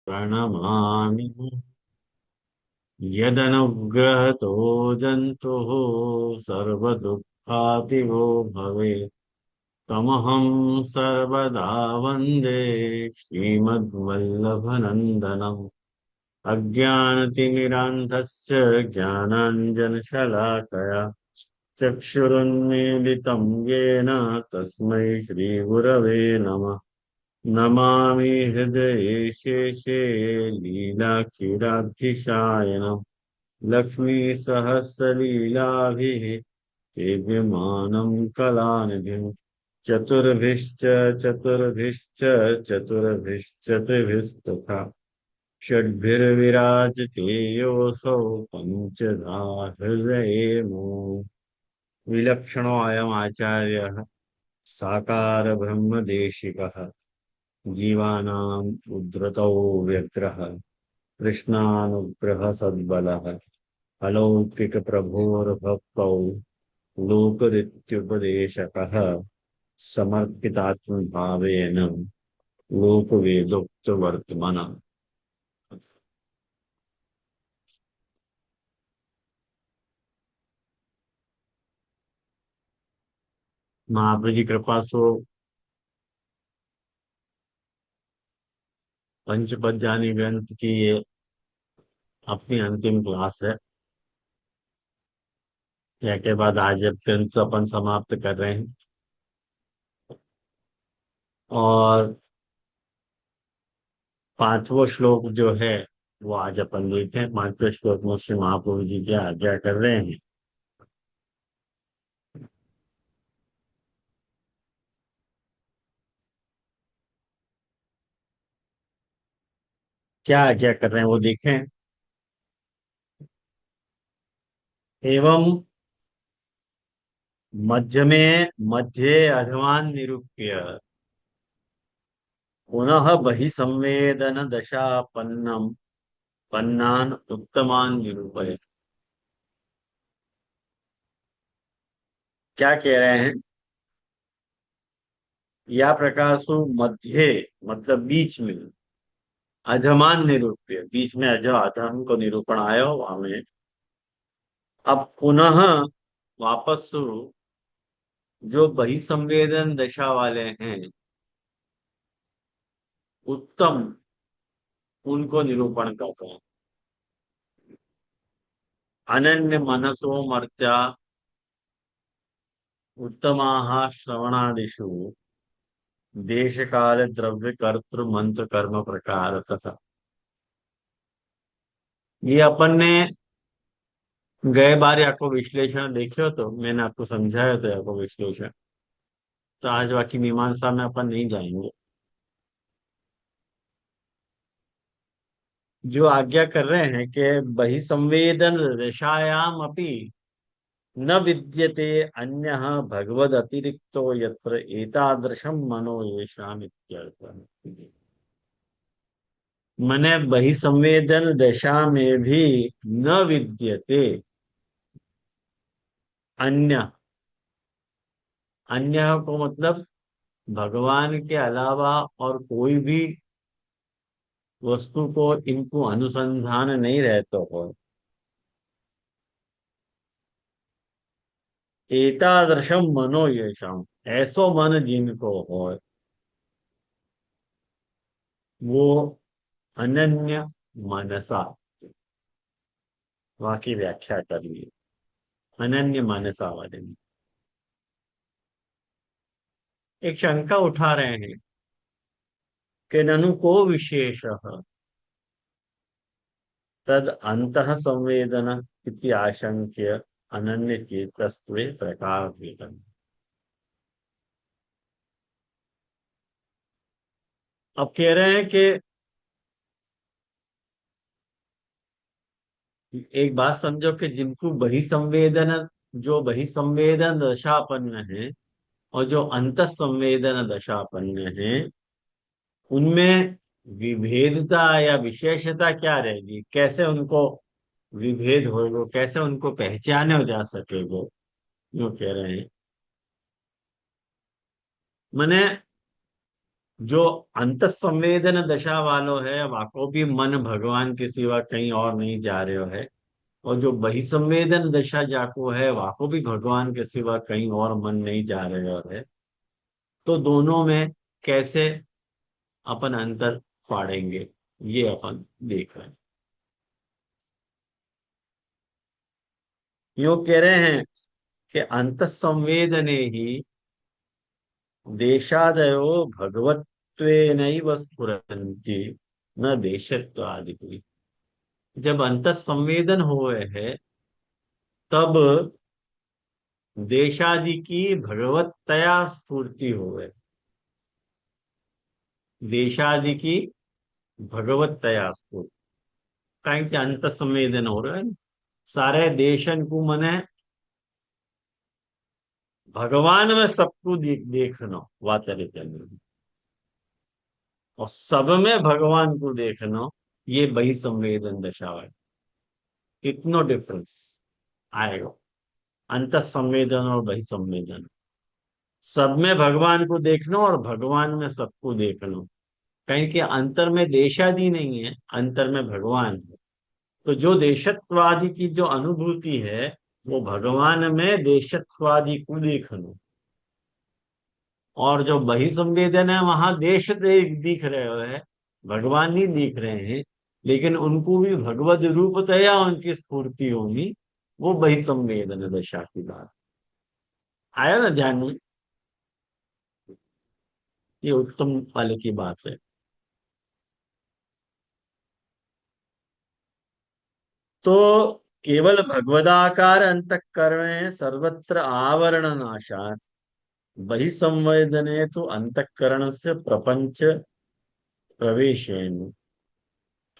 प्रणमामि यदनुग्रहतो जन्तुः सर्वदुःखातिगो भवेत् तमहं सर्वदा वन्दे श्रीमद्वल्लभनन्दनम् अज्ञानतिमिरान्धस्य ज्ञानाञ्जनशलाकया चक्षुरुन्मीलितं येन तस्मै श्रीगुरवे नमः। नमामि हृदये शेषे लीलाक्षीराब्धिशायनम् लक्ष्मीसहस्रलीलाभिः सेव्यमानं कलानिधिम् चतुर्भिश्च चतुर्भिश्च चतुर्भिश्चतुर्भिस्तथा षड्भिर्विराजते योऽसौ पञ्चधा हृदये मुहुः। विलक्षणो अयम् आचार्यः साकार ब्रह्मदेशिकः जीवानाम् उद्धृतौ व्यग्रः कृष्णानुग्रह सद्बलः अलौकिकप्रभोर्भक्तौ लोकरित्युपदेशकः समर्पितात्मभावेन लोकवेदोक्तवर्त्मनः। महाप्रभु जी कृपा सो पंचपद्यानी ग्रंथ की ये अपनी अंतिम क्लास है। या के बाद आज अब ग्रंथ अपन समाप्त कर रहे हैं और पांचवो श्लोक जो है वो आज अपन देखते हैं। पांचवें श्लोक में श्री महाप्रभु जी क्या आज्ञा कर रहे हैं। क्या आज्ञा कर रहे हैं वो देखें। एवं मध्य में मध्ये अधवान निरूप्य पुनः बहि संवेदन दशापन्नम पन्नान उत्तमान निरूपय। क्या कह रहे हैं। या प्रकाशु मध्य मतलब बीच में अधमान निरूप्य बीच में अध अधम को निरूपण आया हो वहां में। अब पुनः वापस जो बहिसंवेदन दशा वाले हैं उत्तम उनको निरूपण करते हैं। अनन्य मनसो मर्त्या उत्तमाः श्रवणादिषु देश काल द्रव्य कर्तृ मंत्र कर्म प्रकार तथा। ये अपन ने गए बार आपको विश्लेषण देखे हो तो मैंने आपको समझाया था आपको विश्लेषण। तो आज बाकी मीमांसा में अपन नहीं जाएंगे। जो आज्ञा कर रहे हैं कि बहिसंवेदन दशायाम अपि न विद्यते अन्यः भगवद अतिरिक्तो यत्र एतादृशम मनो येषाम् इत्यर्थः। मने बहिसंवेदन दशा में भी न विद्यते अन्य। अन्य को मतलब भगवान के अलावा और कोई भी वस्तु को इनको अनुसंधान नहीं रहता हो। एतादृशम मनो येषाम ऐसो मन जिनको हो वो अनन्य मनसा। वाकी व्याख्या कर ली। अनन्य मनसा वाले में एक शंका उठा रहे हैं कि ननु को विशेष तद अंतः संवेदन इति आशंक्य अनन्य चेतस्त्वे प्रकार भेदन। अब कह रहे हैं कि एक बात समझो कि जिनको बहिसंवेदन जो बहिसंवेदन दशापन्न है और जो अंत संवेदन दशापन्न है उनमें विभेदता या विशेषता क्या रहेगी। कैसे उनको विभेद होगा कैसे उनको पहचाने जा सकेगा। यो कह रहे हैं। मैंने जो अंत संवेदन दशा वालों है वाको भी मन भगवान के सिवा कहीं और नहीं जा रहे हो है। और जो बहिसंवेदन दशा जाको है वाको भी भगवान के सिवा कहीं और मन नहीं जा रहे हो है। तो दोनों में कैसे अपन अंतर फाड़ेंगे, ये अपन देख रहे हैं। यूं कह रहे हैं कि अंत संवेदने ही देशादयो भगवत्वेनैव स्फुरन्ति न देशत्वादिति। जब अंत संवेदन हुए है तब देशादि की भगवत्तया स्फूर्ति हुए। देशादि की भगवत्तया स्फूर्ति कारण के अंत संवेदन हो रहा है ना। सारे देशन को मने भगवान में सबको देखना वातरे करना और सब में भगवान को देखना, ये बही संवेदन दशा है। कितना डिफरेंस आएगा अंत संवेदन और बही संवेदन। सब में भगवान को देखना और भगवान में सबको देखना। कहीं के अंतर में देशादि नहीं है, अंतर में भगवान है। तो जो देशत्वादि की जो अनुभूति है वो भगवान में देशत्वादि को देखना। और जो बहिसंवेदन है वहां देश दिख रहे हैं, भगवान नहीं दिख रहे हैं, लेकिन उनको भी भगवत रूपतया उनकी स्फूर्ति होगी। वो बहिसंवेदन दशा की बात आया ना ध्यान में। ये उत्तम वाले की बात है। तो केवल भगवदाकार अंतःकरणे सर्वत्र आवरण नाशात् बहिसंवेदने तो अंतःकरण से प्रपंच प्रवेशेन।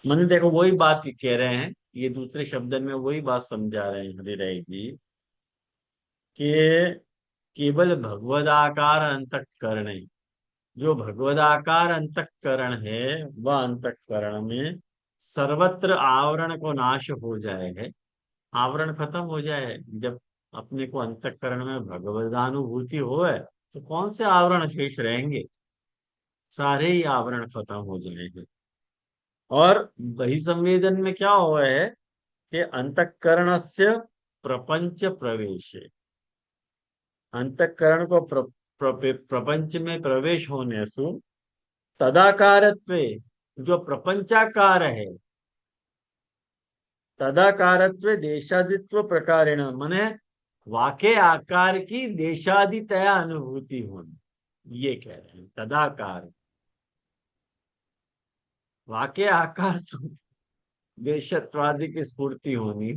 मैंने देखो वही बात कह रहे हैं, ये दूसरे शब्द में वही बात समझा रहे हैं हरिराय जी कि केवल भगवदाकार अंतःकरण है। जो भगवदाकार अंतःकरण है वह अंतःकरण में सर्वत्र आवरण को नाश हो जाए है। आवरण खत्म हो जाए जब अपने को अंतःकरण में भगवदानुभूति होए तो कौन से आवरण शेष रहेंगे। सारे ही आवरण खत्म हो जाएंगे। और वही संवेदन में क्या हुआ है कि अंतःकरण से प्रपंच प्रवेश है। अंतःकरण को प्रपंच में प्रवेश होने से तदाकारत्वे जो प्रपंचाकार है तदाकारत्व देशादित्व प्रकारेण मने वाके आकार की देशादितया अनुभूति होनी, ये कह रहे हैं तदाकार। वाके आकार देशत्वादि की स्फूर्ति होनी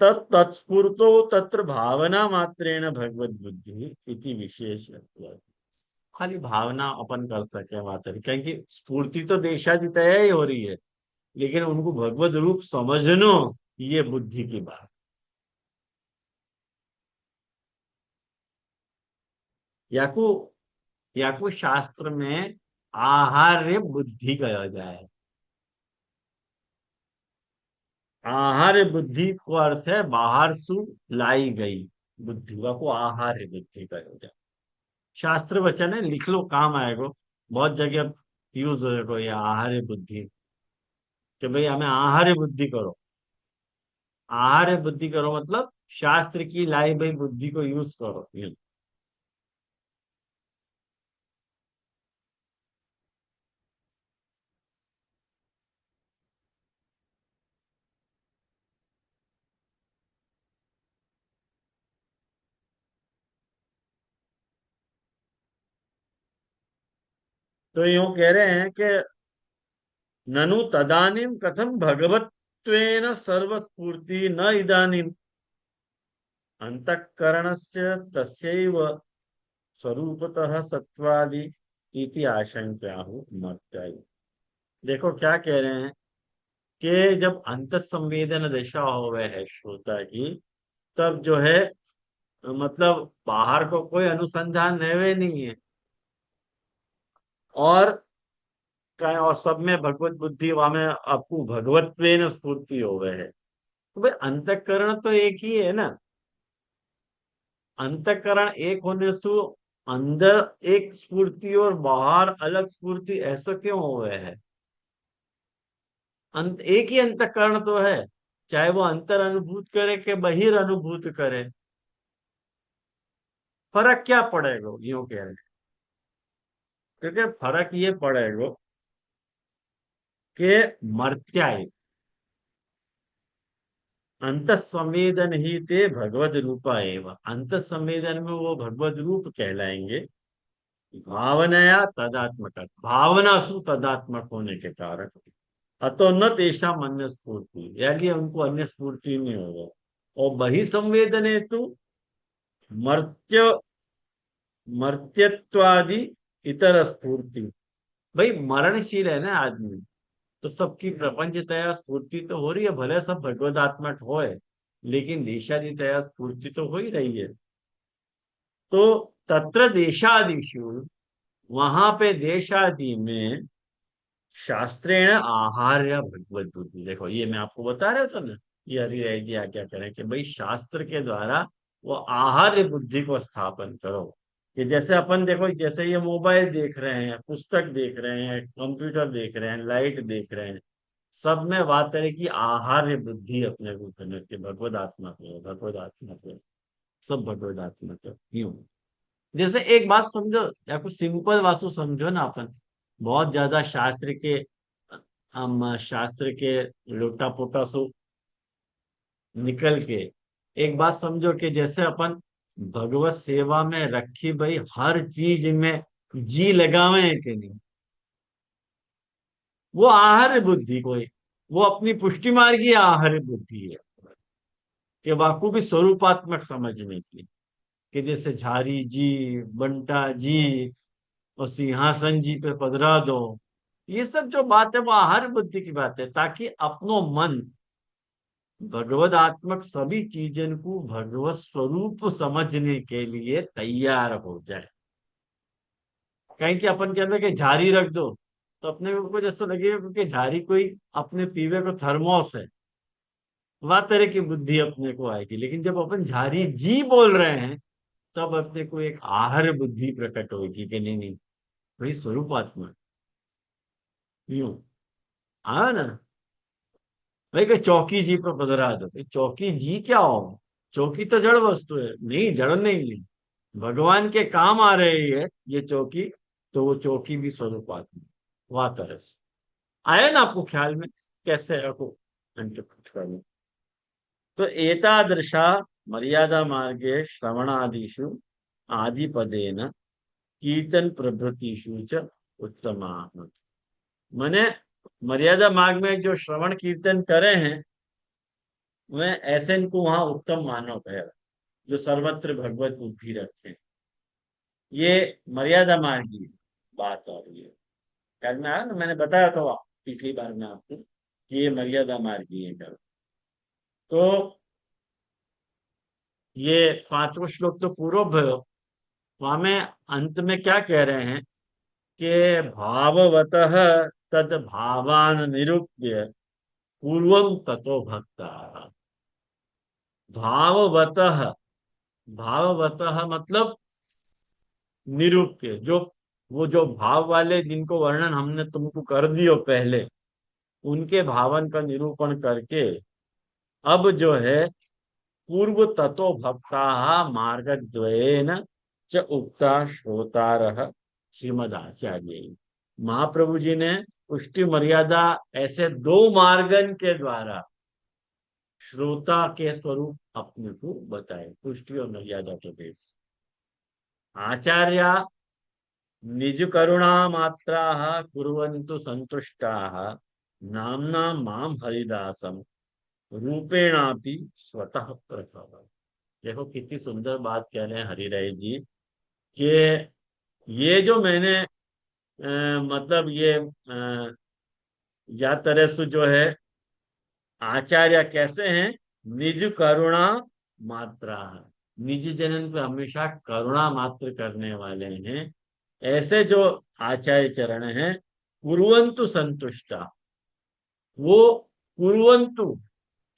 तत्स्फूर्तो तत्र भावना मात्रेण भगवत बुद्धि इति विशेष। खाली भावना अपन कर सके मात्र क्योंकि स्फूर्ति तो देशादितया ही हो रही है, लेकिन उनको भगवत रूप समझनो ये बुद्धि की बात। याकू याकू शास्त्र में आहार्य बुद्धि कहा जाए। आहार्य बुद्धि को अर्थ है बाहर सु लाई गई बुद्धि को आहार्य बुद्धि कहा जाए। शास्त्र वचन है, लिख लो काम आएगा। बहुत जगह यूज हो ये आहार्य बुद्धि कि भाई हमें आहार्य बुद्धि करो। आहार्य बुद्धि करो मतलब शास्त्र की लाई भाई बुद्धि को यूज करो ये। तो यूं कह रहे हैं कि ननु तदानीम कथम भगवत्वेन सर्वस्फूर्ति न इदानीम अंतःकरणस्य तस्यैव स्वरूपतः सत्वादि इति आशंका हो मत्याय। देखो क्या कह रहे हैं कि जब अंत संवेदन दशा हो गए है श्रोता की तब जो है मतलब बाहर को कोई अनुसंधान रहे नहीं है। और और सब में भगवत बुद्धि में आपको भगवत्वेन स्फूर्ति हो गए है। तो भाई अंतःकरण तो एक ही है ना। अंतःकरण एक होने से अंदर एक स्फूर्ति और बाहर अलग स्फूर्ति, ऐसा क्यों हो गया है? एक ही अंतःकरण तो है, चाहे वो अंतर अनुभूत करे कि बहिर अनुभूत करे। फर्क क्या पड़ेगा, यूं कह रहे हैं। क्योंकि फर्क ये पड़ेगा कि मर्त्याय अंत संवेदन ही ते भगवत रूपा एवं, अंत संवेदन में वो भगवत रूप कहलाएंगे। भावनाया तदात्मक, भावना सु तदात्मक होने के कारण अतो न तेषा अन्य स्फूर्ति, यानी उनको अन्य स्फूर्ति नहीं होगा। और बहि संवेदन हेतु मर्त्य मर्त्यत्वादि इतर स्फूर्ति। भाई मरणशील है ना आदमी, तो सबकी प्रपंचतया स्फूर्ति तो हो रही है, भले सब भगवदात्मक होए, लेकिन देशादितया स्फूर्ति तो हो ही रही है। तो तत्र देशादिषु, वहां पे देशादि में शास्त्रेण आहार्य भगवत बुद्धि, देखो ये मैं आपको बता रहा था ना, ये हरिराय जी क्या करें कि भाई शास्त्र के द्वारा वो आहार्य बुद्धि को स्थापन करो। कि जैसे अपन देखो, जैसे ये मोबाइल देख रहे हैं, पुस्तक देख रहे हैं, कंप्यूटर देख रहे हैं, लाइट देख रहे हैं, सब में बात है कि आहार्य बुद्धि अपने को करने की, भगवत आत्मा को, भगवत आत्मा को, सब भगवत आत्मा को क्यों। जैसे एक बात समझो, या कुछ सिंपल वास्तु समझो ना अपन, बहुत ज्यादा शास्त्र के, हम शास्त्र के लोटा पोटा सो निकल के एक बात समझो कि जैसे अपन भगवत सेवा में रखी भाई हर चीज में जी लगावे हैं कि नहीं, वो आहार्य बुद्धि कोई, वो अपनी पुष्टि मार्गी आहार्य बुद्धि है कि वाकु भी स्वरूपात्मक समझने की। कि जैसे झारी जी, बंटा जी और सिंहासन जी पे पधरा दो, ये सब जो बात है वो आहार बुद्धि की बात है, ताकि अपनो मन भगवदात्मक सभी चीजों को भगवत स्वरूप समझने के लिए तैयार हो जाए। कहीं कि अपन के अंदर के झारी रख दो, तो अपने को कुछ ऐसा लगेगा क्योंकि झारी कोई अपने पीवे को थर्मोस है, वह तरह की बुद्धि अपने को आएगी। लेकिन जब अपन झारी जी बोल रहे हैं, तब अपने को एक आहार बुद्धि प्रकट होगी कि नहीं नहीं, वही स्वरूप आत्मा यूं आया ना। भाई कि चौकी जी पर पधरा दो, भाई चौकी जी क्या हो? चौकी तो जड़ वस्तु है, नहीं जड़ नहीं है, भगवान के काम आ रही है ये चौकी, तो वो चौकी भी स्वरूप आत्मा, वह तरह से आया ना आपको ख्याल में, कैसे आपको इंटरप्रेट करना। तो एतादृशा मर्यादा मार्गे श्रवणादिषु आदिपदेन कीर्तन प्रभृतिषु च उत्तमा, मैंने मर्यादा मार्ग में जो श्रवण कीर्तन करे हैं, वह ऐसे इनको वहां उत्तम मानव है, जो सर्वत्र भगवत बुद्धि रखे। ये मर्यादा मार्ग की बात हो रही है। ख्याल में आया ना, मैंने बताया था पिछली बार में आपको कि ये मर्यादा मार्ग ही है कर। तो ये पांचवों श्लोक तो पूर्व भयो, वहां में अंत में क्या कह रहे हैं कि भाववतः तद भावान निरूप्य पूर्वम ततो भक्ता। भाववतः, भाववतः मतलब निरूप्य, जो वो जो भाव वाले जिनको वर्णन हमने तुमको कर दियो पहले, उनके भावन का निरूपण करके अब जो है पूर्व ततो भक्ता मार्गद्वयेन च उक्ता श्रोतारः श्रीमदाचार्य। महाप्रभु जी ने पुष्टि मर्यादा ऐसे दो मार्गन के द्वारा श्रोता के स्वरूप अपने को बताए, पुष्टि और मर्यादा के देश। आचार्य निज करुणा मात्रा कुर्वन्तु संतुष्टाः नामना माम हरिदासम रूपेणापि स्वतः प्रभव। देखो कितनी सुंदर बात कह रहे हैं हरिराय जी कि ये जो मैंने मतलब ये या तरह से जो है आचार्य कैसे हैं, निज करुणा मात्रा, निज जनन पे हमेशा करुणा मात्र करने वाले हैं। ऐसे जो आचार्य चरण हैं, कुर्वन्तु संतुष्टा, वो कुर्वन्तु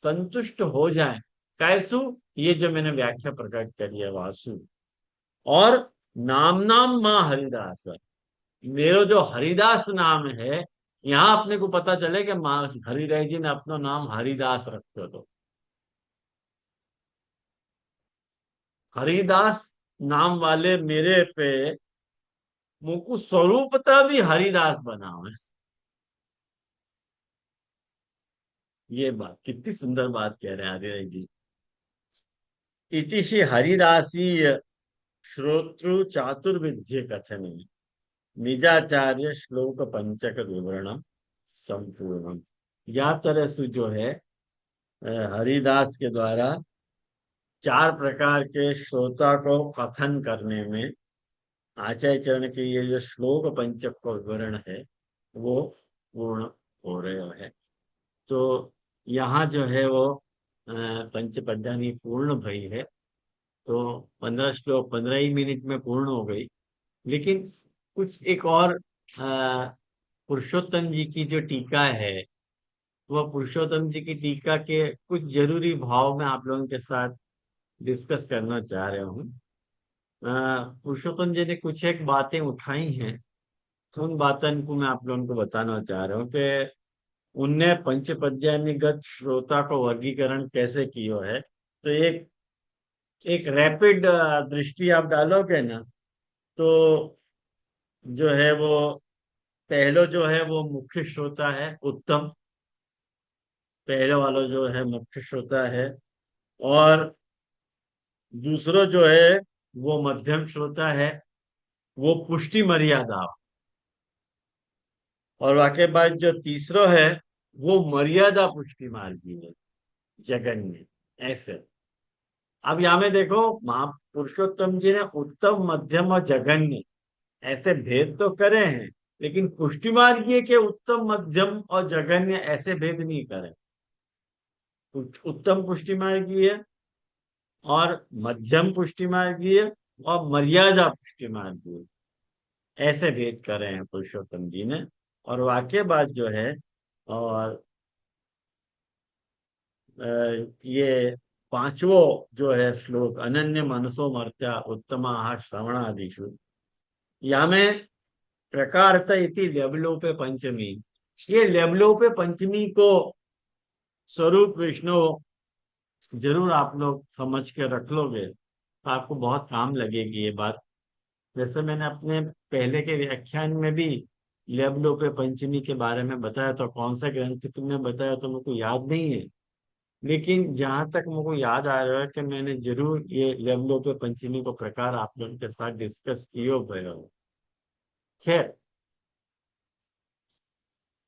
संतुष्ट हो जाए, कैसु, ये जो मैंने व्याख्या प्रकट करी है वासु, और नाम नाम माँ हरिदास। मेरो जो हरिदास नाम है, यहाँ अपने को पता चले कि माँ हरिदास जी ने अपना नाम हरिदास रखो तो। हरिदास नाम वाले मेरे पे मुकु स्वरूपता भी हरिदास बना है। ये बात कितनी सुंदर बात कह रहे हैं हरिदास जी। इति श्री हरिदासीय श्रोतृ चातुर्विद्य कथन निजाचार्य श्लोक पंचक विवरण संपूर्ण। या तरह से जो है हरिदास के द्वारा चार प्रकार के श्रोता को कथन करने में आचार्य चरण के ये जो श्लोक पंचक का विवरण है वो पूर्ण हो रहे हैं। तो यहाँ जो है वो पंच पद्यानी पूर्ण भई है। तो 15 श्लोक 15 ही मिनट में पूर्ण हो गई। लेकिन कुछ एक और पुरुषोत्तम जी की जो टीका है, वह पुरुषोत्तम जी की टीका के कुछ जरूरी भाव में आप लोगों के साथ डिस्कस करना चाह रहा हूँ। पुरुषोत्तम जी ने कुछ एक बातें उठाई हैं, तो उन बातों को मैं आप लोगों को बताना चाह रहा हूँ कि उनने पंचपद्यानिगत श्रोता को वर्गीकरण कैसे किया है। तो एक एक रैपिड दृष्टि आप डालोगे ना, तो जो है वो पहलो जो है वो मुख्य श्रोता है उत्तम। पहले वाला जो है मुख्य श्रोता है। और दूसरा जो है वो मध्यम श्रोता है, वो पुष्टि मर्यादा। और वाके बाद जो तीसरा है वो मर्यादा पुष्टि मार्गी है, जगन्य। ऐसे अब यहाँ में देखो, महापुरुषोत्तम जी ने उत्तम मध्यम और जगन्य ऐसे भेद तो करे हैं, लेकिन पुष्टि मार्गीय के उत्तम मध्यम और जगन्य ऐसे भेद नहीं करे। उत्तम पुष्टि मार्गीय और मध्यम पुष्टि मार्गीय और मर्यादा पुष्टि मार्गीय ऐसे भेद करे हैं पुरुषोत्तम जी ने। और वाक्य बात जो है, और ये पांचवो जो है श्लोक अनन्य मनसो मर्त्या उत्तमा श्रवणादिषु, या में प्रकारत इति लेवलोपे पंचमी। ये लेवलोपे पंचमी को स्वरूप विष्णु जरूर आप लोग समझ के रख लोगे तो आपको बहुत काम लगेगी ये बात। जैसे मैंने अपने पहले के व्याख्यान में भी लेवलोपे पंचमी के बारे में बताया, तो कौन सा ग्रंथ तुमने बताया तो मेरे को याद नहीं है। लेकिन जहां तक मुझको याद आ रहा है कि मैंने जरूर ये लेवलोपे पंचमी को प्रकार आप लोगों के साथ डिस्कस किए हुए हो। खैर,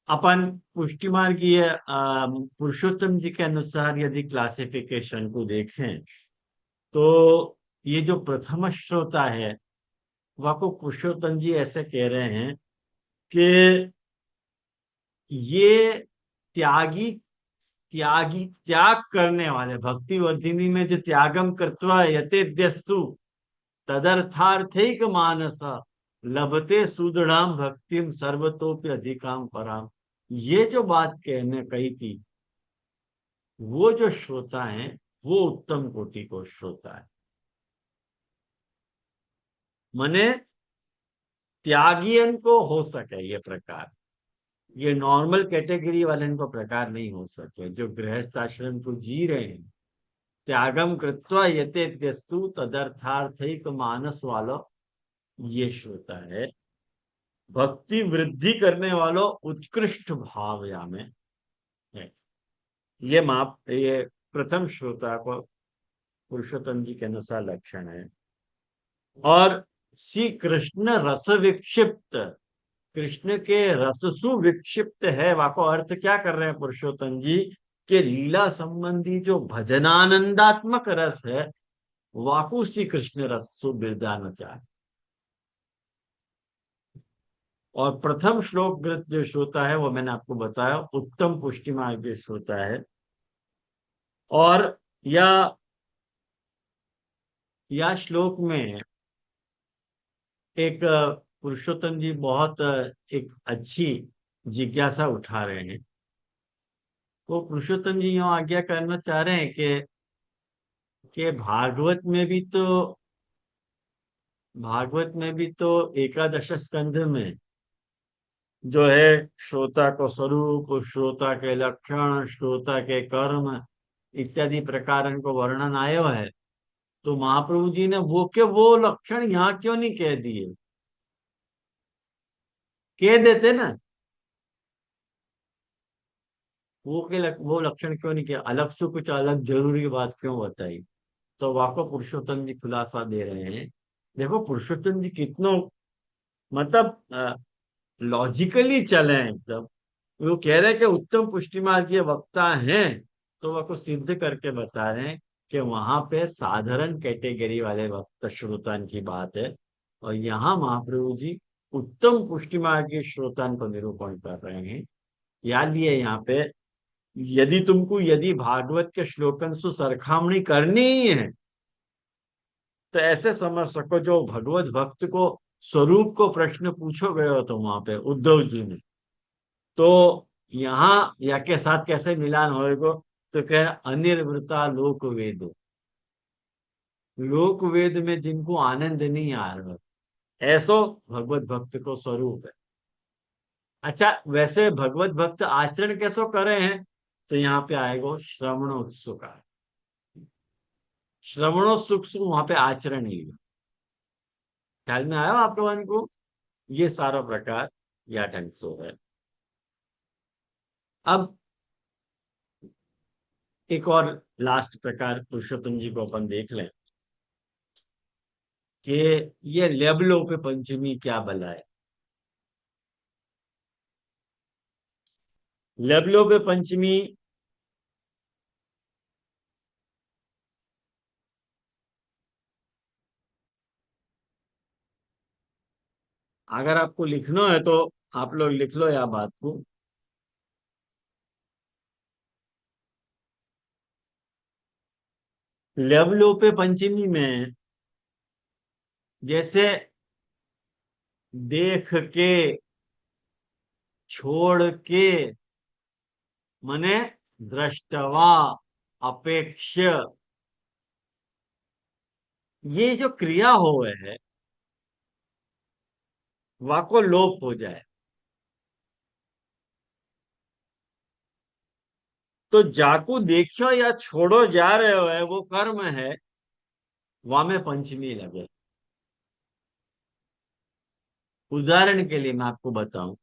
अपन पुष्टि मार्गीय पुरुषोत्तम जी के अनुसार यदि क्लासिफिकेशन को देखें, तो ये जो प्रथम श्रोता है वह को पुरुषोत्तम जी ऐसे कह रहे हैं कि ये त्यागी त्यागी त्याग करने वाले, भक्ति वर्धिनी में जो त्यागम कृत्वा यतेद्यस्तु तदर्थार्थैक मानस लभते सुदृढ़ाम भक्तिम सर्वतोपि अधिकाम पराम। ये जो बात कहने कही थी, वो जो श्रोता है वो उत्तम कोटि को श्रोता है। मने त्यागियन को हो सके ये प्रकार, ये नॉर्मल कैटेगरी वाले को प्रकार नहीं हो सके जो गृहस्थ आश्रम को जी रहे हैं। त्यागम कृत्वा यतेद्यस्तु तदर्थार्थैक मानस वालो ये श्रोता है। भक्ति वृद्धि करने वालों उत्कृष्ट भाव या में है। ये माप ये प्रथम श्रोता को पुरुषोत्तम जी के अनुसार लक्षण है। और श्री कृष्ण रस विक्षिप्त, कृष्ण के रससु विक्षिप्त है, वाको अर्थ क्या कर रहे हैं पुरुषोत्तम जी के लीला संबंधी जो भजनानंदात्मक रस है, वाकु श्री कृष्ण रससु बिरदान चाहे। और प्रथम श्लोक ग्रंथ जो श्रोता है वो मैंने आपको बताया उत्तम पुष्टि मार्ग जो श्रोता है। और या श्लोक में एक पुरुषोत्तम जी बहुत एक अच्छी जिज्ञासा उठा रहे हैं। वो पुरुषोत्तम जी यूं आज्ञा करना चाह रहे हैं कि भागवत में भी तो भागवत में भी तो एकादश स्कंध में जो है श्रोता को स्वरूप, श्रोता के लक्षण, श्रोता के कर्म इत्यादि प्रकार को वर्णन आयो है। तो महाप्रभु जी ने वो के वो लक्षण यहाँ क्यों नहीं कह दिए? कह देते ना। वो लक्षण क्यों नहीं किया, अलग से कुछ अलग जरूरी बात क्यों बताई? तो वाको पुरुषोत्तम जी खुलासा दे रहे हैं। देखो पुरुषोत्तम जी कितनो मतलब लॉजिकली चले हैं एकदम। वो कह रहे हैं कि उत्तम पुष्टि मार्ग के वक्ता हैं, तो वह को सिद्ध करके बता रहे हैं कि वहां पे साधारण कैटेगरी वाले वक्त श्रोतान की बात है, और यहाँ महाप्रभु जी उत्तम पुष्टि मार्ग के श्रोतान को निरूपण कर रहे हैं। याद लिए यहाँ पे, यदि भागवत के श्लोकन से सरखामणी करनी ही है, तो ऐसे समझ सको जो भगवत भक्त को स्वरूप को प्रश्न पूछो गए हो तो वहां पे उद्धव जी ने, तो यहाँ या के साथ कैसे मिलान होएगो? तो कह अनिर्वृता लोक वेद, लोक वेद में जिनको आनंद नहीं आ रहा, ऐसो भगवत भक्त को स्वरूप है। अच्छा, वैसे भगवत भक्त आचरण कैसो करे हैं? तो यहाँ पे आएगो श्रवणोत्सुक। श्रवणोत्सुक से वहां पे आचरण ही है। ख्याल में आया आप लोगों को? ये सारा प्रकार या ढंग से है। अब एक और लास्ट प्रकार पुरुषोत्तम जी को अपन देख लें कि ये लेबलों पे पंचमी क्या बला है। लेबलों पे पंचमी, अगर आपको लिखना है तो आप लोग लिख लो या बात को। लेबलों पे पंचमी में जैसे देख के, छोड़ के, मने दृष्टवा, अपेक्ष, ये जो क्रिया हो है वाको लोप हो जाए। तो जाकू देखियो या छोड़ो जा रहे हो है वो कर्म है, वहां में पंचमी लगे। उदाहरण के लिए मैं आपको बताऊं,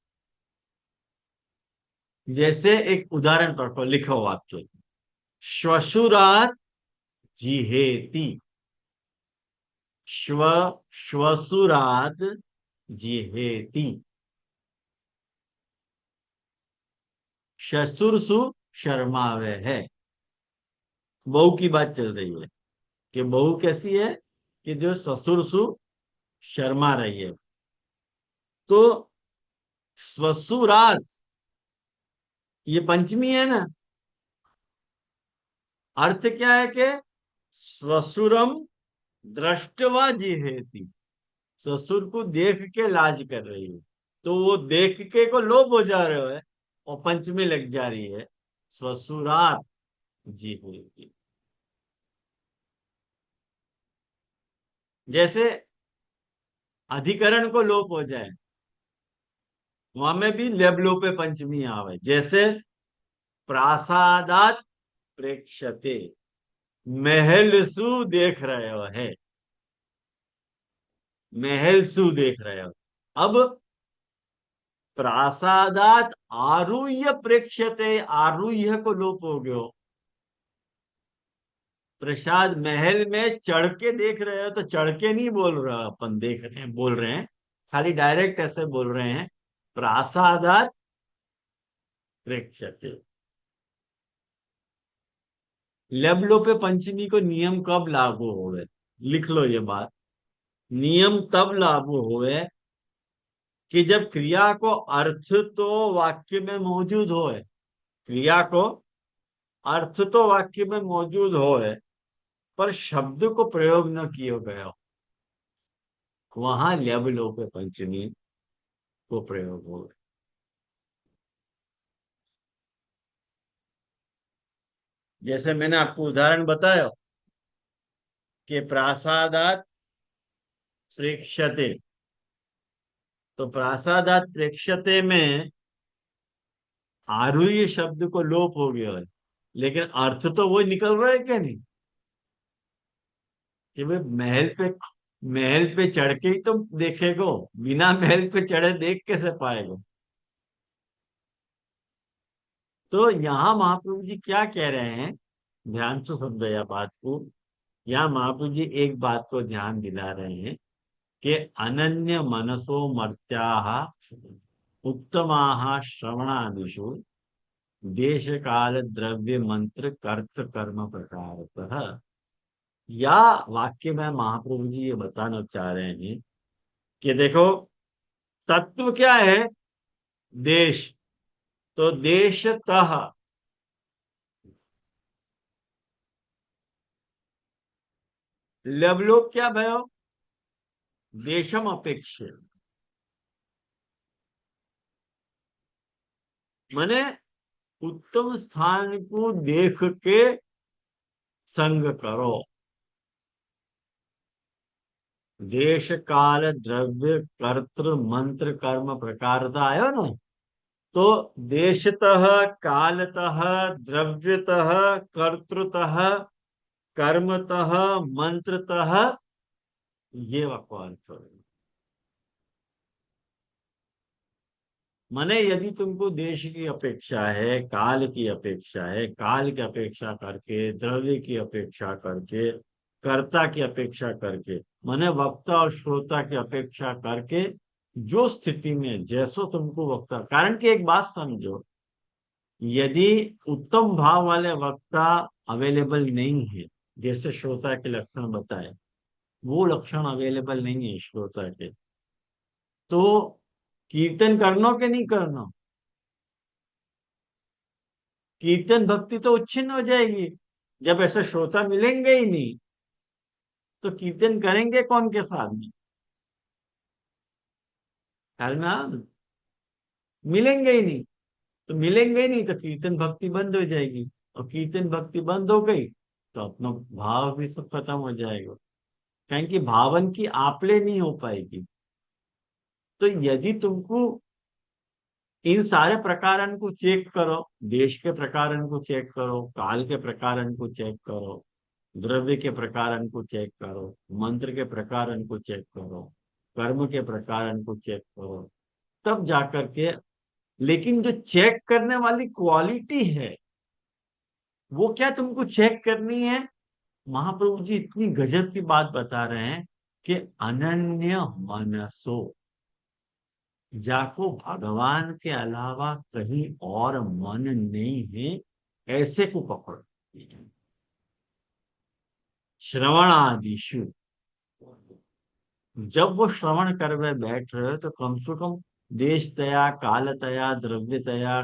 जैसे एक उदाहरण पर लिखो वाक्य, श्वशुरात जिहेति। श्व श्वसुरात जिहेति। ससुरसु शर्मावे है। बहू की बात चल रही है कि बहू कैसी है, कि जो ससुर सु शर्मा रही है। तो स्वसुरात, ये पंचमी है ना। अर्थ क्या है कि स्वसुरम दृष्टवा जिहेति, ससुर को देख के लाज कर रही है। तो वो देख के को लोभ हो जा रहे है और पंचमी लग जा रही है, स्वसुरात जिहेति। जैसे अधिकरण को लोप हो जाए, वहां में भी लेब लोपे पंचमी आवे। जैसे प्रासादात प्रेक्षते, महल सु देख रहे हो है, महल सु देख रहे हो। अब प्रासादात आरूह्य प्रेक्षते, आरूह्य को लोप हो गयो। प्रसाद महल में चढ़ के देख रहे हो, तो चढ़ के नहीं बोल रहे हो, अपन देख रहे हैं बोल रहे हैं, खाली डायरेक्ट ऐसे बोल रहे हैं, प्रासादात प्रेक्षते। लेबलोपे पंचमी को नियम कब लागू होवे? लिख लो ये बात। नियम तब लागू होवे कि जब क्रिया को अर्थ तो वाक्य में मौजूद होए, क्रिया को अर्थ तो वाक्य में मौजूद होए, पर शब्द को प्रयोग न किया गया हो, वहां लेबलोपे पंचमी को प्रयोग हो। जैसे मैंने आपको उदाहरण बताया कि प्रासादात प्रेक्ष्यते, तो प्रासादात प्रेक्ष्यते में आरूह्य शब्द को लोप हो गया है, लेकिन अर्थ तो वो निकल रहा है क्या नहीं, कि भाई महल पे चढ़ के ही तो देखेगो, बिना महल पे चढ़े देख कैसे पाएगो। तो यहाँ महाप्रभु जी क्या कह रहे हैं, ध्यान से समझो यह बात को। यहाँ महाप्रभु जी एक बात को ध्यान दिला रहे हैं कि अनन्य मनसो मर्त्याः उत्तमाः श्रवणादिषु देश काल द्रव्य मंत्र कर्त कर्म प्रकारतः। या वाक्य में महाप्रभु जी ये बताना चाह रहे हैं कि देखो, तत्व क्या है, देश, तो देशतः, लवलोक क्या भयो, देशम अपेक्ष, माने उत्तम स्थान को देख के संग करो। देश काल द्रव्य कर्तृ मंत्र कर्म प्रकारता आयो ना, तो देशतः, कालतः, द्रव्यतः, कर्तृतः, कर्मतः, मंत्रतः, ये वाक्यांश है। माने यदि तुमको देश की अपेक्षा है, काल की अपेक्षा है, काल की अपेक्षा करके, द्रव्य की अपेक्षा करके, कर्ता की अपेक्षा करके, माने वक्ता और श्रोता की अपेक्षा करके, जो स्थिति में जैसो तुमको वक्ता, कारण कि एक बात समझो, यदि उत्तम भाव वाले वक्ता अवेलेबल नहीं है, जैसे श्रोता के लक्षण बताए, वो लक्षण अवेलेबल नहीं है श्रोता के, तो कीर्तन करना कि नहीं करना, कीर्तन भक्ति तो उच्छिन्न हो जाएगी। जब ऐसे श्रोता मिलेंगे ही नहीं, तो कीर्तन करेंगे कौन के साथ में, ख्याल में मिलेंगे ही नहीं, तो मिलेंगे ही नहीं तो कीर्तन भक्ति बंद हो जाएगी, और कीर्तन भक्ति बंद हो गई तो अपना भाव भी सब खत्म हो जाएगा, कहें कि भावन की आपले नहीं हो पाएगी। तो यदि तुमको इन सारे प्रकारन को चेक करो, देश के प्रकारन को चेक करो, काल के प्रकारन को चेक करो, द्रव्य के प्रकारन को चेक करो, मंत्र के प्रकारन को चेक करो, कर्म के प्रकारन को चेक करो, तब जाकर के, लेकिन जो चेक करने वाली क्वालिटी है, वो क्या तुमको चेक करनी है, महाप्रभु जी इतनी गजब की बात बता रहे हैं कि अनन्य मनसो, जाको भगवान के अलावा कहीं और मन नहीं है, ऐसे को पकड़ो। श्रवण आदिशु, जब वो श्रवण करवे बैठ रहे हो तो कम से कम देश तया, काल तया, द्रव्य तया,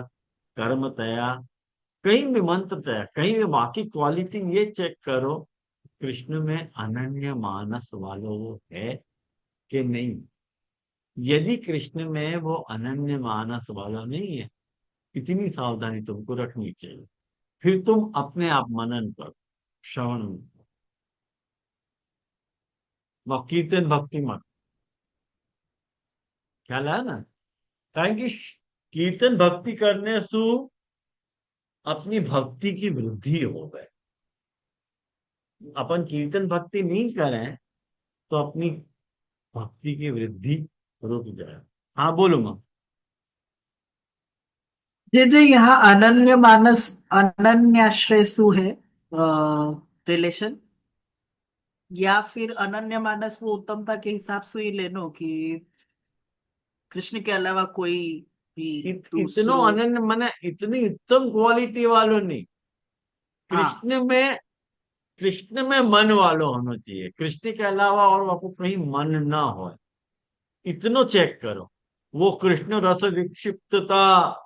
कर्म तया, कहीं भी मंत्र तया, कहीं भी बाकी क्वालिटी ये चेक करो, कृष्ण में अनन्य मानस वालों वो है कि नहीं। यदि कृष्ण में वो अनन्य मानस वाला नहीं है, इतनी सावधानी तुमको रखनी चाहिए, फिर तुम अपने आप मनन करो, श्रवण व कीर्तन भक्ति मत, ख्याल है ना, कारण कि कीर्तन भक्ति करने से अपनी भक्ति की वृद्धि हो गए। अपन कीर्तन भक्ति नहीं करें तो अपनी भक्ति की वृद्धि रुक जाए। हाँ बोलो माँ। ये जो यहाँ अनन्य मानस अनन्याश्रयसु है रिलेशन, या फिर अनन्य मानस वो उत्तमता के हिसाब से ही लेनो कि कृष्ण के अलावा कोई भी इतनो दूसरो। अनन्य माने इतनी उत्तम क्वालिटी वालों नहीं, हाँ कृष्ण में, कृष्ण में मन वालों होना चाहिए, कृष्ण के अलावा और आपको कहीं मन ना हो, इतनो चेक करो। वो कृष्ण रस विक्षिप्तता,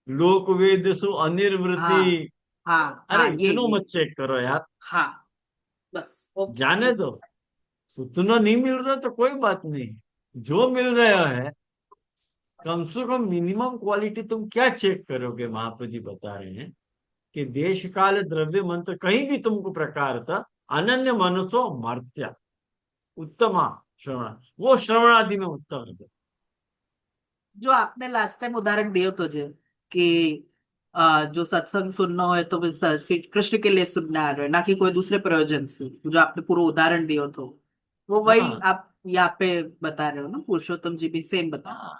लोक वेद सु अनिर्वृति, हाँ हाँ अरे हाँ, इतनो ये मत चेक करो यार, हाँ, बस ओके जाने दो। ओके। उतना नहीं मिल रहा तो कोई बात नहीं, जो मिल रहा है कम से कम मिनिमम क्वालिटी तुम क्या चेक करोगे, महाप्रभु जी बता रहे हैं कि देश काल द्रव्य मंत्र कहीं भी तुमको प्रकार था, अनन्य मनसो मर्त्या उत्तमा, श्रवण, वो श्रवणादि में उत्तम है। जो आपने लास्ट टाइम उदाहरण दियो तुझे कि जो सत्संग सुनना हो तो बस फिर कृष्ण के लिए सुनने आ रहे हो, ना कि कोई दूसरे प्रयोजन से, जो आपने पूरा उदाहरण दियो तो वो वही हाँ आप यहाँ पे बता रहे हो ना, पुरुषोत्तम जी भी सेम बता रहे हाँ।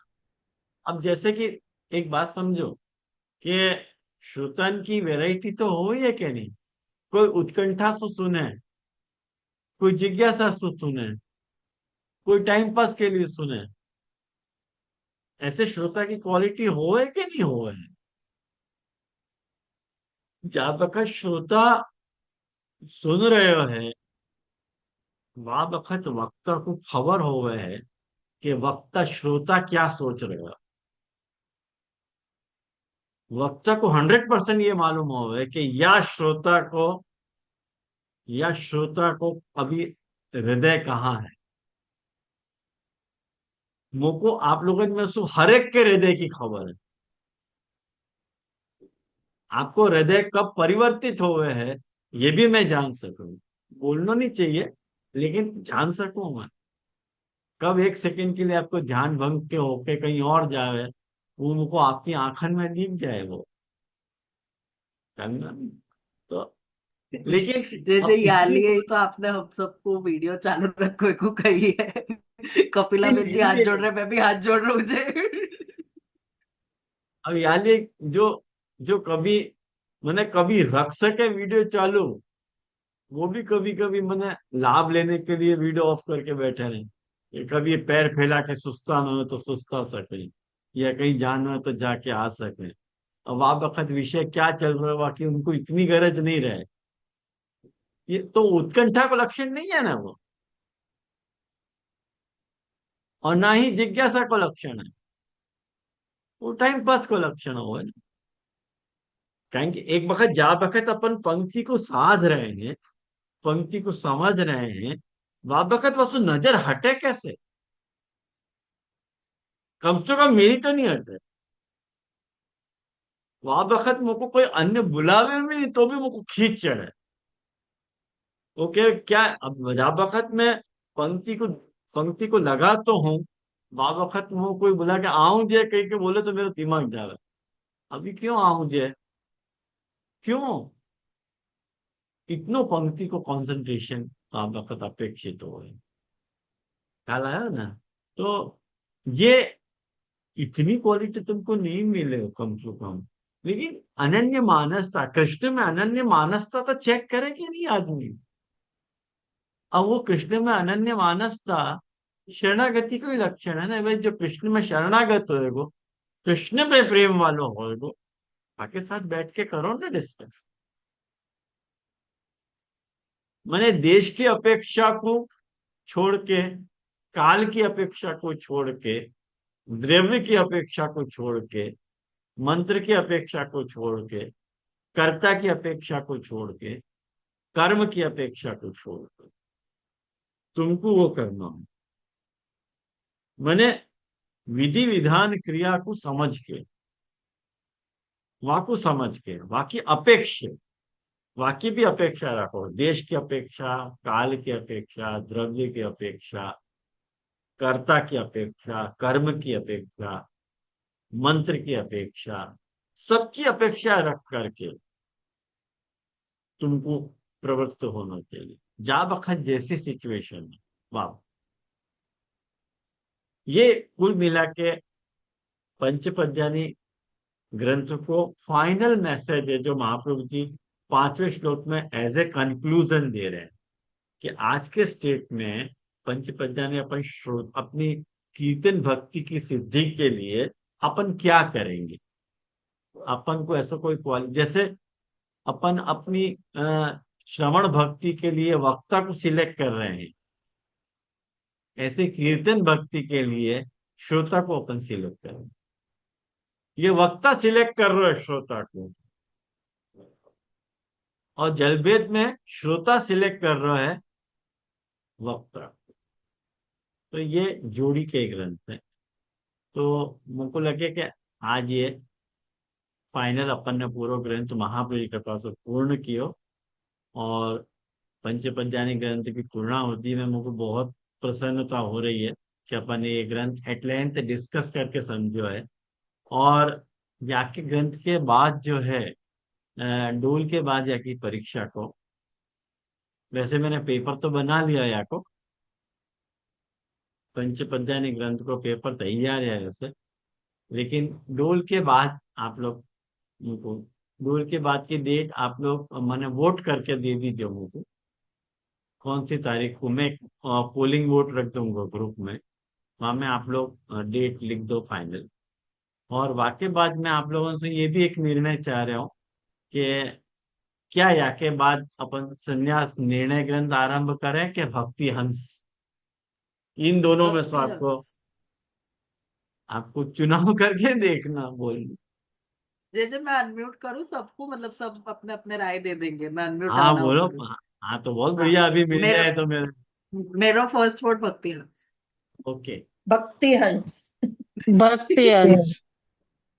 अब जैसे कि एक बात समझो कि श्रुतन की वैरायटी तो हो ही है कि नहीं। कोई उत्कंठा से सुने, कोई जिज्ञासा से सुने, कोई टाइम पास के लिए सुने। ऐसे श्रोता की क्वालिटी हो है कि नहीं हो है। जहां तक श्रोता सुन रहे हो है, वह वक्त वक्ता को खबर हो गए है कि वक्ता श्रोता क्या सोच रहे हो। वक्ता को 100% ये मालूम हो गए कि या श्रोता को अभी हृदय कहाँ है। मुझको आप लोगों में से हर एक के हृदय की खबर है। आपको हृदय कब परिवर्तित हो गए है, ये भी मैं जान सकूं। बोलना नहीं चाहिए, लेकिन जान सकूं मैं। कब एक सेकंड के लिए आपको ध्यान भंग के होके कहीं और जाए, वो मुझको आपकी आंखन में दिख जाए वो करना नहीं। तो लेकिन जे अब इतनी याली है तो आपने हम सबको वीडियो चालू रखो को कही है। कपिला मित भी हाथ जोड़ रहे, मैं भी हाथ जोड़ रहा हूँ मुझे। अब यानी जो जो कभी मैंने कभी रख सके वीडियो चालू, वो भी कभी कभी मैंने लाभ लेने के लिए वीडियो ऑफ करके बैठे रहे कि कभी पैर फैला के सुस्ता ना हो तो सुस्ता सके, या कहीं जाना हो तो जाके आ सके। अब आप वक्त विषय क्या चल रहा है बाकी उनको इतनी गरज नहीं रहे। ये तो उत्कंठा का लक्षण नहीं है ना वो, और ना ही जिज्ञासा का लक्षण है। वो टाइम पास का लक्षण हो। कहें कि एक वक्त जा वक्त अपन पंक्ति को साध रहे हैं, पंक्ति को समझ रहे हैं, वह वक्त वसु नजर हटे कैसे। कम से कम मेरी तो नहीं हटे। वह वक्त मुझको कोई अन्य बुलावे में तो भी मुझको खींच चढ़े। ओके क्या, अब जा वक्त में पंक्ति को लगा तो हूं, वह वक्त मुझको कोई बुला के आऊं जे कह के बोले तो मेरा दिमाग जावे। अभी क्यों आऊं जे, क्यों इतनो पंक्ति को कंसंट्रेशन वह वक्त अपेक्षित हो है। ख्याल आया ना। तो ये इतनी क्वालिटी तुमको नहीं मिले कम से कम। लेकिन अनन्य मानसता, कृष्ण में अनन्य मानसता तो चेक करे कि नहीं आदमी। अब वो कृष्ण में अनन्य मानसता शरणागति का ही लक्षण है ना भाई। जो कृष्ण में शरणागत होएगो, कृष्ण पे प्रेम वालो होएगो, आके साथ बैठ के करो ना डिस्कस। मैंने देश की अपेक्षा को छोड़ के, काल की अपेक्षा को छोड़ के, द्रव्य की अपेक्षा को छोड़ के, मंत्र की अपेक्षा को छोड़ के, कर्ता की अपेक्षा को छोड़ के, कर्म की अपेक्षा को छोड़ के तुमको वो करना है। मैंने विधि विधान क्रिया को समझ के, वहां को समझ के, बाकी अपेक्षा, बाकी भी अपेक्षा रखो। देश की अपेक्षा, काल की अपेक्षा, द्रव्य की अपेक्षा, कर्ता की अपेक्षा, कर्म की अपेक्षा, मंत्र की अपेक्षा, सबकी अपेक्षा रख करके तुमको प्रवृत्त होना चाहिए। जा बखत जैसी सिचुएशन है, वाह। ये कुल मिला के पंचपद्यानी ग्रंथ को फाइनल मैसेज है जो महाप्रभु जी 5वें श्लोक में एज ए कंक्लूजन दे रहे हैं कि आज के स्टेट में पंचपद्यानी अपन अपनी कीर्तन भक्ति की सिद्धि के लिए अपन क्या करेंगे। अपन को ऐसा कोई क्वालिटी, जैसे अपन अपनी श्रवण भक्ति के लिए वक्ता को सिलेक्ट कर रहे हैं, ऐसे कीर्तन भक्ति के लिए श्रोता को अपन सिलेक्ट करें। ये वक्ता सिलेक्ट कर रहे हैं श्रोता को, और जलभेद में श्रोता सिलेक्ट कर रहा है वक्ता। तो ये जोड़ी के ग्रंथ है। तो मुझको लगे कि आज ये फाइनल अपन ने पूरा ग्रंथ महाप्रभु की कृपा से पूर्ण किया। और पंचपद्यानी ग्रंथ की पूर्णाहुति में मुझको बहुत प्रसन्नता हो रही है कि अपन ये ग्रंथ एट लेंथ डिस्कस करके समझो है। और याज्ञ ग्रंथ के बाद जो है डोल के बाद या की परीक्षा को, वैसे मैंने पेपर तो बना लिया याको, पंचपद्यानी ग्रंथ को पेपर तैयार है वैसे। लेकिन डोल के बाद आप लोग उनको, डोल के बाद की डेट आप लोग मैंने वोट करके दे दीजिए मुझको, कौन सी तारीख को मैं पोलिंग वोट रख दूंगा ग्रुप में, वहां में आप लोग डेट लिख दो फाइनल। और वाकई बाद में आप लोगों से ये भी एक निर्णय चाह रहा हूँ कि क्या या के बाद अपन संन्यास निर्णय ग्रंथ आरंभ करें कि भक्ति हंस, इन दोनों में से भक्ति आपको, आपको चुनाव करके देखना बोल। जैसे मैं अनम्यूट करूँ सबको, मतलब सब अपने अपने राय दे देंगे, मैं अनम्यूट हाँ अलाउ बोलो। करूँ? हाँ तो बोल हाँ, भैया, अभी मिल मेरा जाए तो मेरे। मेरा फर्स्ट वर्ड भक्ति है। ओके। भक्ति हंस। भक्ति अंश।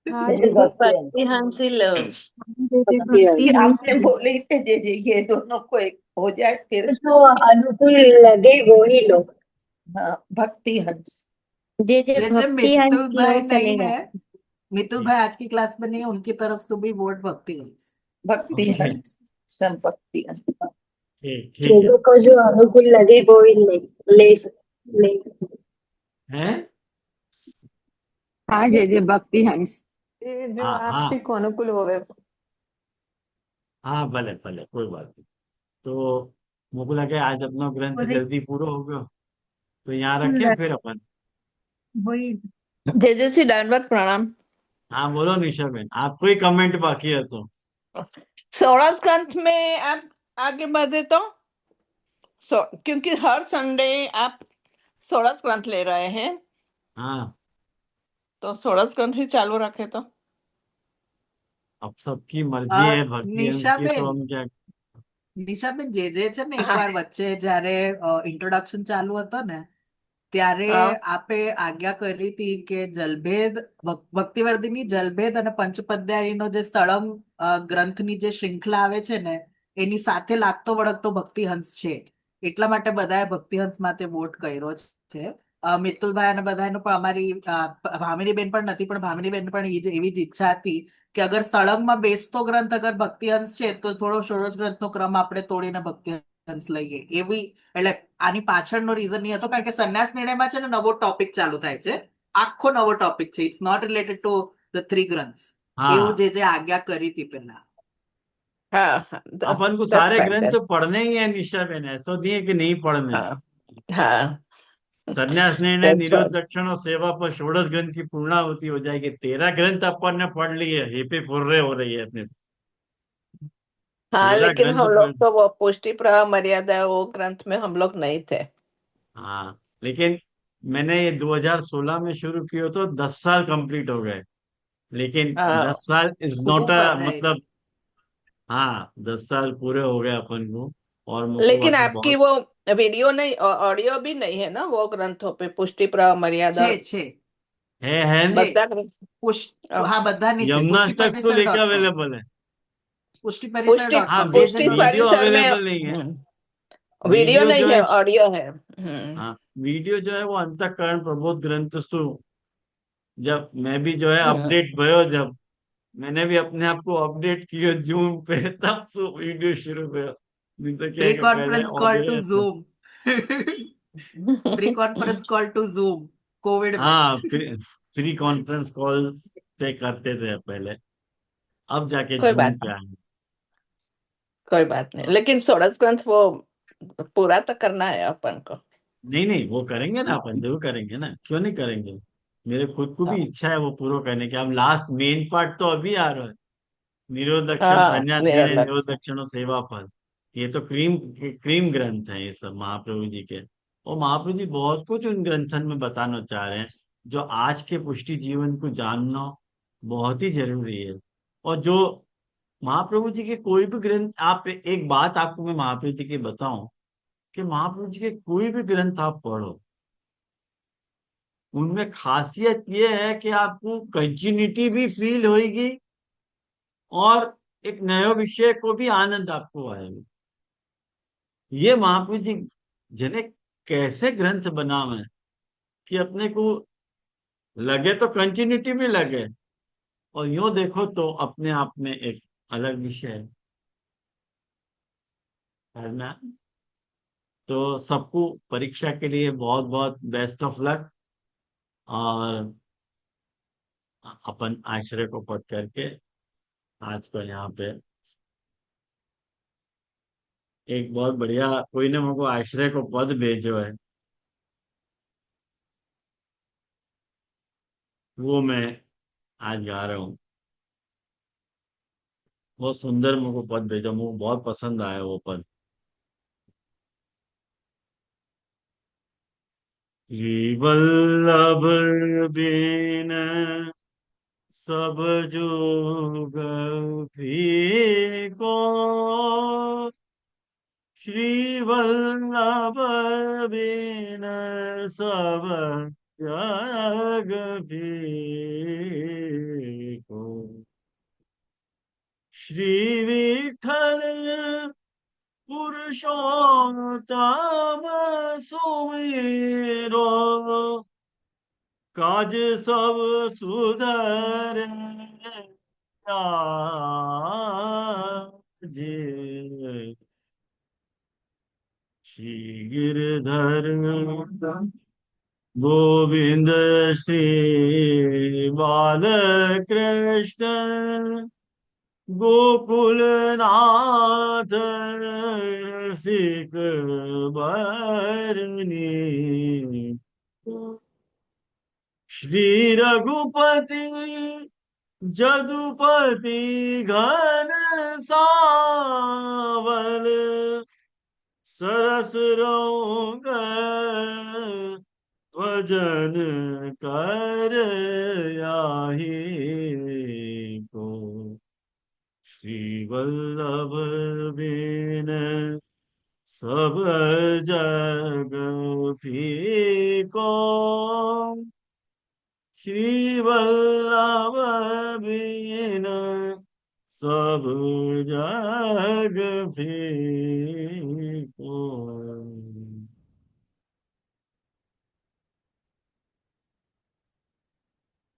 हाँ जैसे दीदी, भक्ति हंस। भक्ति हंसी लो। दीदी भक्ति भक्ति ये हंस। आपने बोले ही थे जे जे ये दोनों को एक हो जाए फिर। जो अनुकूल लगे वो ही लो। हाँ भक्ति हंस। जे जैसे भक्ति हंस मित्तुल लो भाई नहीं चलेगा। है, मित्तुल भाई आज की क्लास में नहीं है, उनकी तरफ से भी वोट भक्ति है। भक्ति ओके। हंस। सब भक्ति हंस। ठीक ठीक है। चीजों को जो अनुकूल लगे वो ही ले। हैं? हाँ जय जय भक्ति हंस। ये जो हाँ हाँ। आपको अनुकूल होवे। हाँ भले भले, कोई बात नहीं। तो मुझे लगे आज अपना ग्रंथ जल्दी पूरा हो गया, तो यहाँ रखे फिर अपन। वही जय जय श्री दंडवत प्रणाम। हाँ बोलो निशा बहन, आपको ही कमेंट बाकी है तो। सोलह ग्रंथ में आप आगे बढ़े तो क्योंकि हर संडे आप सोलह ग्रंथ ले रहे हैं, हाँ तो सोलह ग्रंथ ही चालू रखे तो। अब सबकी मर्जी है, भक्ति अंश की तो નિશાબેન हम क्या। નિશાબેન જે છે ને हाँ એકવાર વચ્ચે જયારે ઇન્ટ્રોડક્શન ચાલુ હતો ને ત્યારે हाँ આપે આજ્ઞા કરી હતી કે જલભેદ ભક્તિવર્ધિની જલભેદ અને પંચપદ્યાયીનો જે સળંગ ગ્રંથની જે શૃંખલા આવે છે ને એની સાથે લાગતો વળગતો ભક્તિહંસ છે, એટલા માટે બધાએ ભક્તિહંસ માટે વોટ કર્યો છે. મિત્તુલભાઈ અને બધાનો પણ અમારી ભામિનીબેન પણ નથી, પણ ભામિનીબેન પણ એવી જ ઈચ્છા હતી કે અગર સળંગમાં બેસતો ગ્રંથ અગર ભક્તિહંસ છે તો થોડો ષોડશ ગ્રંથનો ક્રમ આપણે તોડીને ભક્તિહંસ લઈએ, એવી એટલે આની પાછળનો રીઝન એ હતો કારણ કે સંન્યાસ નિર્ણયમાં છે ને નવો ટોપિક ચાલુ થાય છે, આખો નવો ટોપિક છે, it's not related to the three ગ્રંથ્સ, એવું हाँ જે આજ્ઞા કરી હતી પેલા. हाँ हाँ, अपन को दस सारे ग्रंथ पैंतन। पढ़ने ही है निशा बहन, ऐसा नहीं है कि नहीं पढ़ने। हाँ हाँ संन्यास निर्णय, दस निरोध, दक्षिण और सेवा पर षोडश ग्रंथ की पूर्णाहुति हो जाएगी। 13 ग्रंथ अपन ने पढ़ लिए, हेपे फुर्रे हो रही है अपने। हाँ 13 लेकिन ग्रंथ हम लोग पढ़। तो वो पुष्टि प्रवाह मर्यादा वो ग्रंथ में हम लोग नहीं थे। हाँ लेकिन मैंने ये 2016 में शुरू किया तो 10 साल कंप्लीट हो गए। लेकिन हाँ 10 साल इज नॉट ખૂબ अ બધાય मतलब, हाँ 10 साल पूरे हो गए अपन को। और मुझको लेकिन वाकई आपकी बहुत। वो वीडियो नहीं, ऑडियो भी नहीं है ना वो ग्रंथों पे, पुष्टि प्रवाह मर्यादा છે है છે नहीं। बता ग्रंथ। હા बधाની છે, यमुना પુષ્ટિ तक तो પરિસર लेके डॉट कॉम, अवेलेबल है। पुष्टि परिसर पुष्टि डॉट हाँ कॉम, जे पुष्टि वीडियो नॉलेज। परिसर में अवेलेबल नहीं है। वीडियो वीडियो नहीं जो है, है, ऑडियो है। हाँ वीडियो जो है वो अंतःकरण प्रबोध ग्रंथस्तु, जब मैं भी जो है हम्म। अपडेट भयो, जब मैंने भी अपने आप को अपडेट किया जूम पे, तब से वीडियो शुरू हुआ। नहीं तो क्या है प्री कि पहले कॉन्फ्रेंस कॉल टू ऑडियो था। Zoom, pre conference call to Zoom COVID में. हाँ फ्री कॉन्फ्रेंस कॉल पे करते थे पहले, अब जाके कोई जूम बात पे नहीं, आए। कोई बात नहीं, तो लेकिन षोडश ग्रंथ वो पूरा तो करना है अपन को। नहीं नहीं, वो करेंगे ना, अपन जरूर करेंगे ना, क्यों नहीं करेंगे। मेरे खुद को भी हाँ इच्छा है वो पूरा करने की। अब लास्ट मेन पार्ट तो अभी आ रहा है, निरोधक्षण हाँ संन्यास निर्णय, निरंतर। निरोधक्षण और सेवा फल। ये तो क्रीम क्रीम ग्रंथ है ये सब महाप्रभु जी के। और महाप्रभु जी बहुत कुछ उन ग्रंथन में बताना चाह रहे हैं, जो आज के पुष्टि जीवन को जानना बहुत ही जरूरी है। और जो महाप्रभु जी के कोई भी ग्रंथ, आप एक बात आपको मैं महाप्रभु जी की बताऊं, कि महाप्रभु जी के कोई भी ग्रंथ आप पढ़ो, उनमें खासियत ये है कि आपको कंटिन्यूटी भी फील होगी, और एक नए विषय को भी आनंद आपको आएगा। ये महाप्रभु जी जने कैसे ग्रंथ बनावे कि अपने को लगे तो कंटिन्यूटी भी लगे, और यूं देखो तो अपने आप में एक अलग विषय है ना। तो सबको परीक्षा के लिए बहुत बहुत बेस्ट ऑफ लक। और अपन आश्रय को पढ़ करके आज को यहाँ पे एक बहुत बढ़िया, कोई ने मुझको आश्रय को पद भेजो है, वो मैं आज गा रहा हूँ। बहुत सुंदर मुझको पद भेजो, मुझको बहुत पसंद आया वो पद। श्री वल्लभ बिन सब जुग फीको, श्री वल्लभ बिन सब जग फीको, श्री विठ्ठल पुरुषोत्तम सुमिरो, काज सब सुधर जे, श्री गिरधर गोविंद श्री बालकृष्ण, गोकुलनाथ सिक बरनी, श्री रघुपति जदुपति घन सावल, सरस रंग भजन कर आही को, श्री वल्लभ बिन सब जग फीको, श्री वल्लभ बिन सब जग फीको।